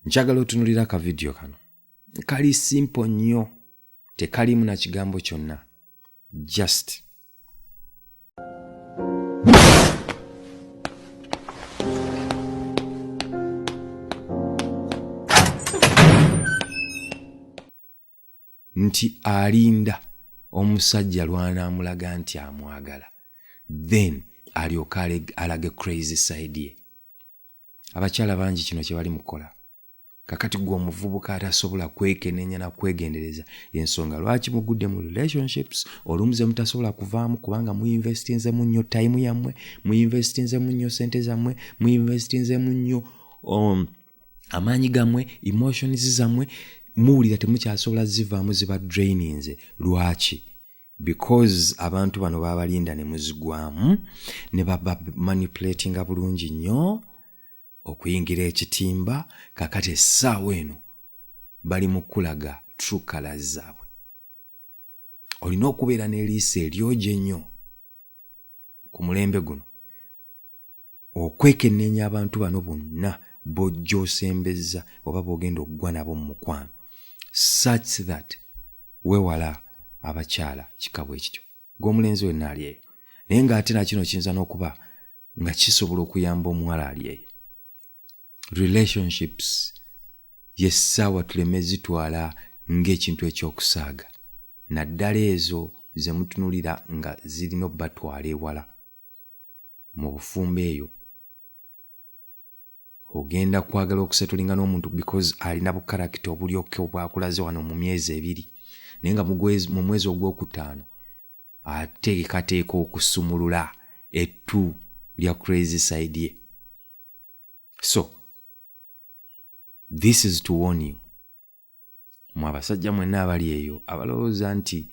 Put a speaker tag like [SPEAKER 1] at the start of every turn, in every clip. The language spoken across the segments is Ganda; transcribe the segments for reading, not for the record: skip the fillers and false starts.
[SPEAKER 1] Njagala otunulira ka video kano. Kali simple nnyo. Tekalimu na kigambo kyonna. Just nti alinda omusajja lw'anaamulaga nti amwagala. Then alyoka alage crazy side ye. Abakyala bangi kino kye bali mukola. Kakati gwe omuvubuka atasobola kwekenneenya na kwegendereza ensonga lwaki mugudde mu relationships olumuze mutasobola kuvaamu kubanga muinvestinze mu nnyo time yammwe, muinvestinze mu nnyo sente zammwe, muinvestinze mu nnyo amaanyi gammwe, emotions zammwe, muwulira temukyasobola zivaamu ziba draininze. Lwaki? Because abantu bano babalinda ne muzigwamu ne baba manipulatinga bulungi nnyo okuyingira ekitimba. Kakati essaawa eno bali mu kulaga true colors zaabwe. Olina okubeera n'eriisa eryoje ennyo ku mulembe guno okwekenneenya abantu bano bonna bojja osembezza oba b'ogenda okugwa nabo mu mukwano such that weewala abakyala kikabwe ekityo. Gw'omulenzi wenna ali eyo. Naye ng'ate na kino kiyinza n'okuba nga kisobola okuyamba omuwala ali eyo. Relationships yessaawa tuleme zitwala ng'ekintu ekyokusaaga. Naddala ezo ze mutunulira nga zirina obbatwala ewala. Mu bufumbo eyo ogenda kwagala okusetulinga n'omuntu because alina bukarakita obulyoke obwakulaze wano mu myezi 2. Naye nga mu mwezi ogwokutaano ateekateeka okusumulula ettu lya crazy side ye. So this is to warn you. Mwe abasajja mwenna abali eyo abalowooza nti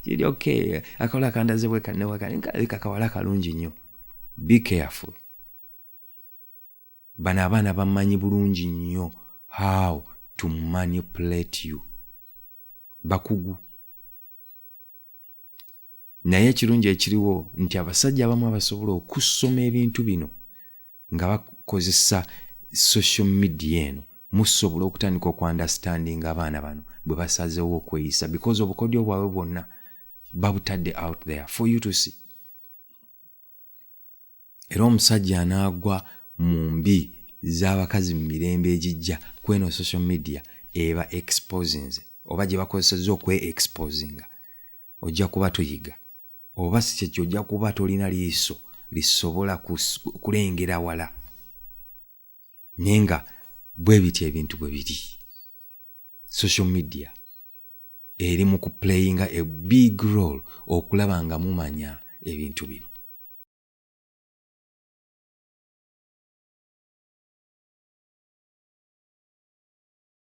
[SPEAKER 1] kiri okay akawala kandaze bwe kanewaka kawala kalungi nnyo. Be careful. Bano abaana bamanyi bulungi nnyo how to manipulate you. Bakugu. Naye ekirungi ekiriwo nti abasajja abamu abasobola okusoma ebintu bino nga bakozesa social media eno musobola okutandika okuunderstanding abaana bano bwe basazeewo okweyisa because obukodyo bwabwe bwonna babutadde out there for you to see. Era omusajja anaagwa mu mbi z'abakazi mu mirembe egijja kweno social media eba exposinze oba gye bakozesezza okwe-exposinga. Ojja kuba toyiga oba si kyekyo ojja kuba tolina liiso lisobola kulengera wala. Naye nga bwe biti ebintu bwe biri. Social media eri mu kuplayinga a big role okulaba nga mumanya ebintu bino.